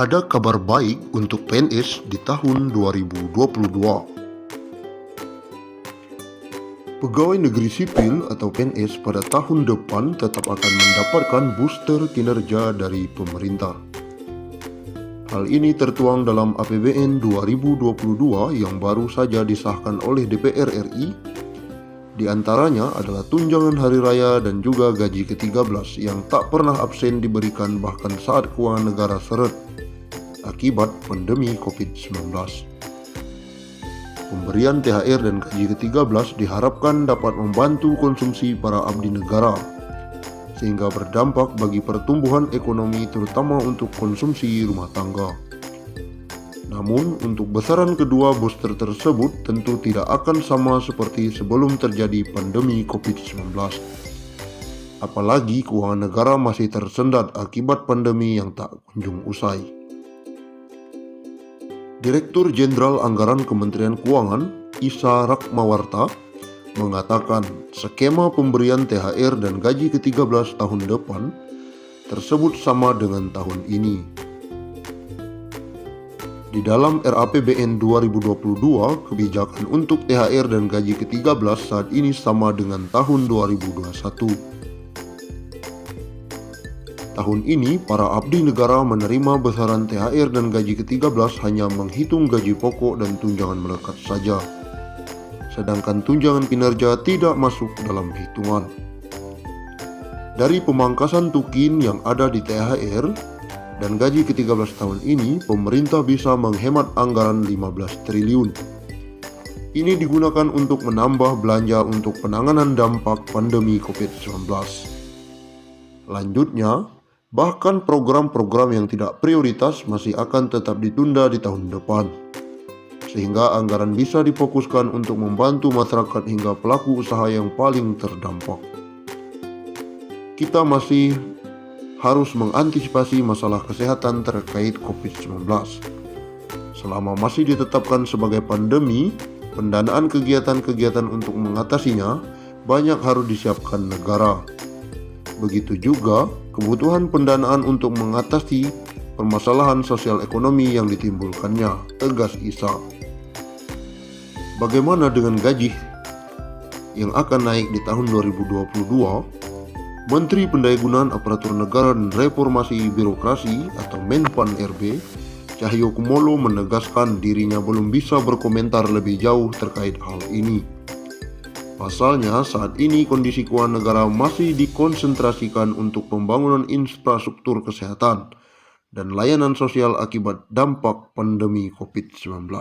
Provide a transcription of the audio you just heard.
Ada kabar baik untuk PNS di tahun 2022. Pegawai negeri sipil atau PNS pada tahun depan tetap akan mendapatkan booster kinerja dari pemerintah. Hal ini tertuang dalam APBN 2022 yang baru saja disahkan oleh DPR RI. Di antaranya adalah tunjangan hari raya dan juga gaji ke-13 yang tak pernah absen diberikan bahkan saat keuangan negara seret akibat pandemi COVID-19. Pemberian THR dan gaji ke-13 diharapkan dapat membantu konsumsi para abdi negara, sehingga berdampak bagi pertumbuhan ekonomi terutama untuk konsumsi rumah tangga. Namun, untuk besaran kedua booster tersebut tentu tidak akan sama seperti sebelum terjadi pandemi COVID-19. Apalagi keuangan negara masih tersendat akibat pandemi yang tak kunjung usai. Direktur Jenderal Anggaran Kementerian Keuangan, Isa Rakmawarta, mengatakan skema pemberian THR dan gaji ke-13 tahun depan tersebut sama dengan tahun ini. Di dalam RAPBN 2022, kebijakan untuk THR dan gaji ke-13 saat ini sama dengan tahun 2021. Tahun ini, para abdi negara menerima besaran THR dan gaji ke-13 hanya menghitung gaji pokok dan tunjangan melekat saja. Sedangkan tunjangan kinerja tidak masuk dalam hitungan. Dari pemangkasan tukin yang ada di THR dan gaji ke-13 tahun ini, pemerintah bisa menghemat anggaran 15 triliun. Ini digunakan untuk menambah belanja untuk penanganan dampak pandemi COVID-19. Lanjutnya, bahkan program-program yang tidak prioritas masih akan tetap ditunda di tahun depan, sehingga anggaran bisa difokuskan untuk membantu masyarakat hingga pelaku usaha yang paling terdampak. Kita masih harus mengantisipasi masalah kesehatan terkait COVID-19. Selama masih ditetapkan sebagai pandemi, pendanaan kegiatan-kegiatan untuk mengatasinya banyak harus disiapkan negara. Begitu juga kebutuhan pendanaan untuk mengatasi permasalahan sosial ekonomi yang ditimbulkannya, tegas Isa. Bagaimana dengan gaji yang akan naik di tahun 2022? Menteri Pendayagunaan Aparatur Negara dan Reformasi Birokrasi atau Menpan RB, Cahyokumolo menegaskan dirinya belum bisa berkomentar lebih jauh terkait hal ini. Pasalnya, saat ini kondisi keuangan negara masih dikonsentrasikan untuk pembangunan infrastruktur kesehatan dan layanan sosial akibat dampak pandemi COVID-19.